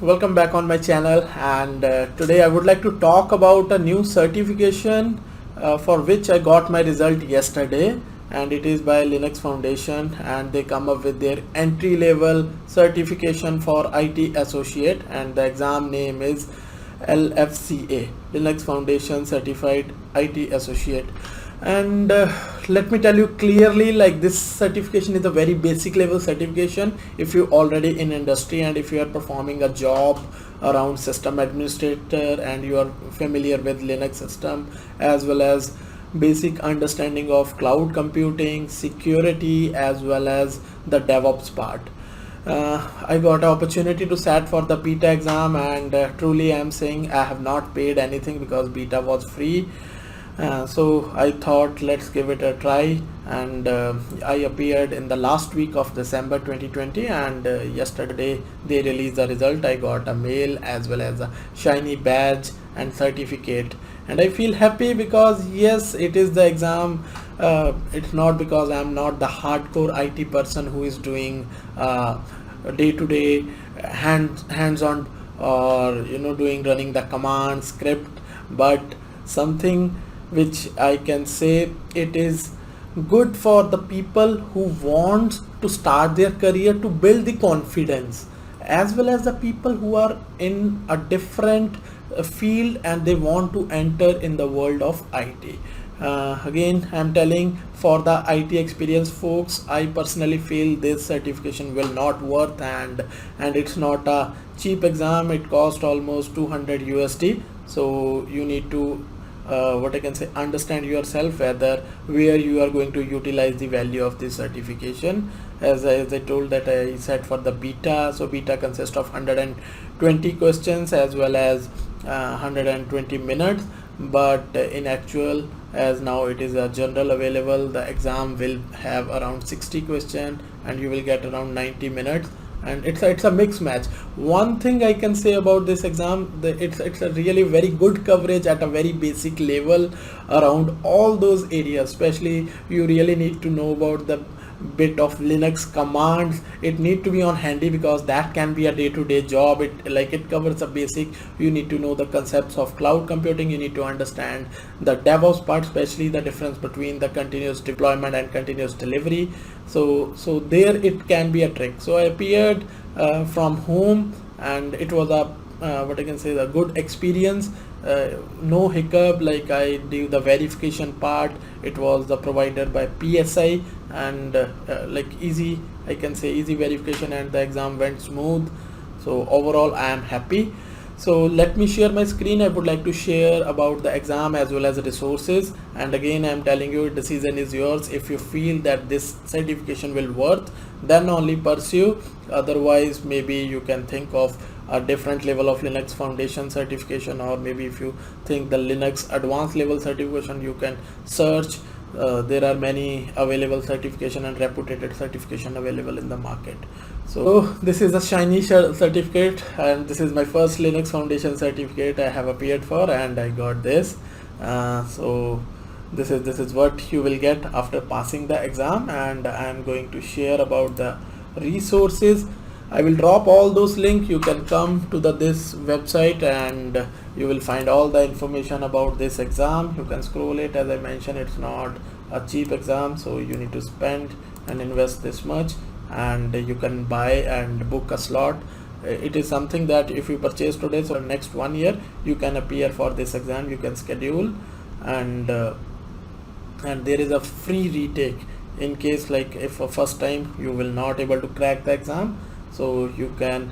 Welcome back on my channel, and today I would like to talk about a new certification for which I got my result yesterday, and it is by Linux Foundation, and they come up with their entry level certification for IT associate, and the exam name is LFCA, Linux Foundation Certified IT Associate. And let me tell you clearly, like, this certification is a very basic level certification if you already in industry and if you are performing a job around system administrator and you are familiar with Linux system, as well as basic understanding of cloud computing, security, as well as the DevOps part. I got an opportunity to sat for the beta exam, and truly I am saying I have not paid anything because beta was free. So I thought let's give it a try, and I appeared in the last week of December 2020, and yesterday they released the result. I got a mail as well as a shiny badge and certificate, and I feel happy because yes, it is the exam. It's not because I'm not the hardcore IT person who is doing day-to-day hands-on, or doing running the command script, but something which I can say it is good for the people who want to start their career to build the confidence, as well as the people who are in a different field and they want to enter in the world of IT. Again, I'm telling, for the IT experience folks, I personally feel this certification will not worth, and it's not a cheap exam. It cost almost 200 USD. So you need to what I can say, understand yourself whether where you are going to utilize the value of this certification. As I told that I set for the beta, so beta consists of 120 questions as well as 120 minutes, but in actual, as now it is a general available, the exam will have around 60 questions and you will get around 90 minutes, and it's a mixed match. One thing I can say about this exam, it's a really very good coverage at a very basic level around all those areas. Especially you really need to know about the bit of Linux commands. It need to be on handy because that can be a day-to-day job. It covers a basic. You need to know the concepts of cloud computing. You need to understand the DevOps part, especially the difference between the continuous deployment and continuous delivery. So there it can be a trick. So I appeared from home, and it was a what I can say, a good experience. No hiccup. Like, I do the verification part, it was the provider by PSI, and like easy, I can say easy verification, and the exam went smooth. So overall I am happy. So let me share my screen. I would like to share about the exam as well as resources, and again I am telling you, decision is yours. If you feel that this certification will worth, then only pursue. Otherwise, maybe you can think of a different level of Linux Foundation certification, or maybe if you think the Linux advanced level certification, you can search. There are many available certification and reputed certification available in the market. So this is a shiny certificate, and this is my first Linux Foundation certificate I have appeared for, and I got this. So this is what you will get after passing the exam, and I am going to share about the resources. I will drop all those links. You can come to this website and you will find all the information about this exam. You can scroll it. As I mentioned, it's not a cheap exam, so you need to spend and invest this much, and you can buy and book a slot. It is something that if you purchase today, so next 1 year you can appear for this exam. You can schedule, and there is a free retake in case, like, if for first time you will not able to crack the exam, so you can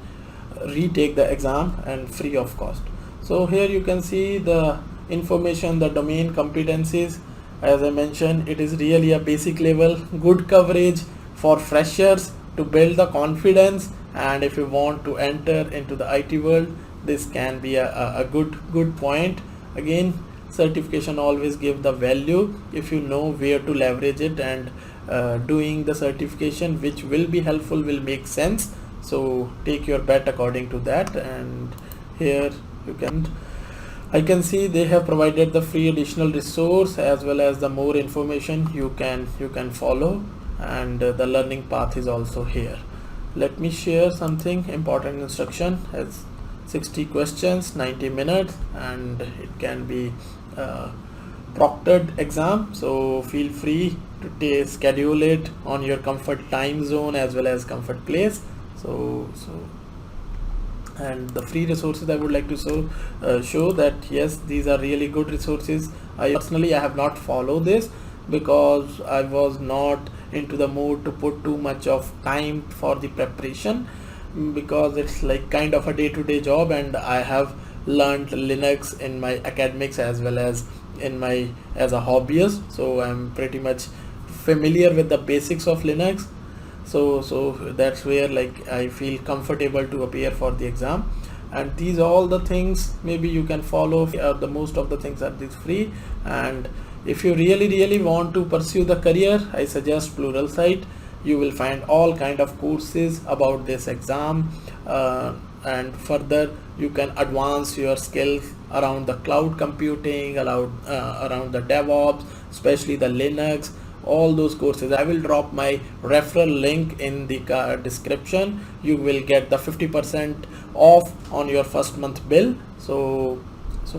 retake the exam and free of cost. So here you can see the information, the domain competencies. As I mentioned, it is really a basic level, good coverage for freshers to build the confidence, and if you want to enter into the IT world, this can be a good point. Again, certification always give the value if you know where to leverage it, and doing the certification which will be helpful will make sense. So take your bet according to that. And here I can see they have provided the free additional resource as well as the more information you can follow, and the learning path is also here. Let me share something important instruction. As 60 questions, 90 minutes, and it can be proctored exam. So feel free to schedule it on your comfort time zone as well as comfort place. And the free resources I would like to show that yes, these are really good resources. I have not followed this because I was not into the mood to put too much of time for the preparation, because it's like kind of a day-to-day job, and I have learned Linux in my academics as well as in my as a hobbyist, so I'm pretty much familiar with the basics of Linux. So that's where like I feel comfortable to appear for the exam. And these all the things maybe you can follow. The most of the things are this free, and if you really want to pursue the career, I suggest Pluralsight. You will find all kind of courses about this exam, and further you can advance your skills around the cloud computing, around the DevOps, especially the Linux, all those courses. I will drop my referral link in the description. You will get the 50% off on your first month bill. So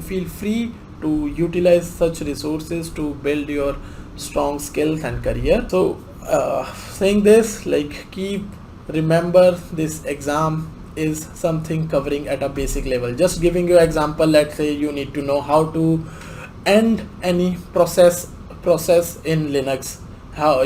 feel free to utilize such resources to build your strong skills and career. So saying this, like, remember this exam is something covering at a basic level. Just giving you example, let's say you need to know how to end any process in Linux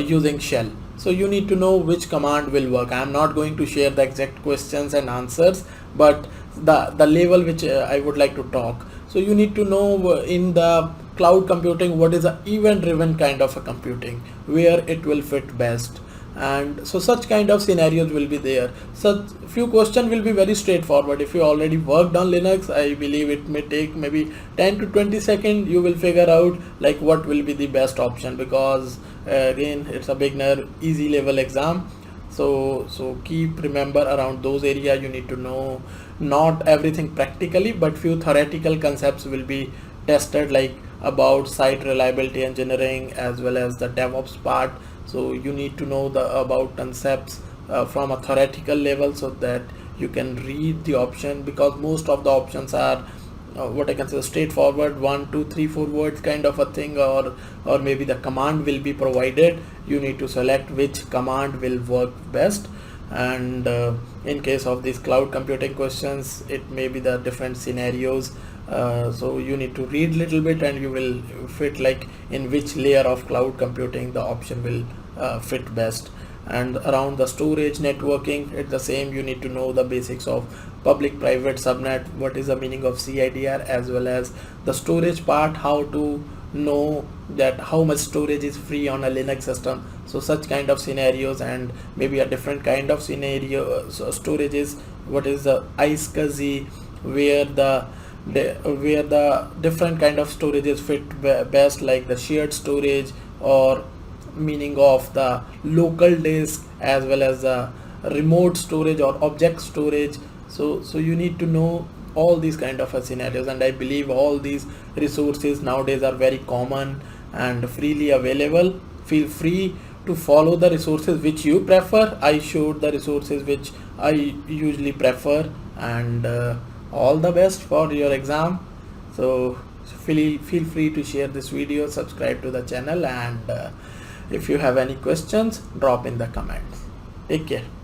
using shell. So you need to know which command will work. I am not going to share the exact questions and answers, but the level which I would like to talk. So you need to know in the cloud computing what is a event driven kind of a computing, where it will fit best. And so such kind of scenarios will be there. Such few questions will be very straightforward. If you already worked on Linux, I believe it may take maybe 10 to 20 seconds. You will figure out like what will be the best option, because again, it's a beginner easy level exam. So remember around those areas you need to know. Not everything practically, but few theoretical concepts will be tested, like about site reliability engineering as well as the DevOps part. So you need to know about concepts from a theoretical level, so that you can read the option, because most of the options are what I can say straightforward, 1 2 3 4 words kind of a thing, or maybe the command will be provided. You need to select which command will work best. And in case of these cloud computing questions, it may be the different scenarios. So you need to read little bit, and you will fit like in which layer of cloud computing the option will fit best. And around the storage networking, it's the same. You need to know the basics of public private subnet, what is the meaning of CIDR, as well as the storage part, how to know that how much storage is free on a Linux system. So such kind of scenarios, and maybe a different kind of scenario. So storage is what is the iSCSI, where the different kind of storages fit best, like the shared storage, or meaning of the local disk, as well as the remote storage or object storage. So you need to know all these kind of scenarios, and I believe all these resources nowadays are very common and freely available. Feel free to follow the resources which you prefer. I showed the resources which I usually prefer, and all the best for your exam. So feel free to share this video, subscribe to the channel, and if you have any questions, drop in the comments. Take care.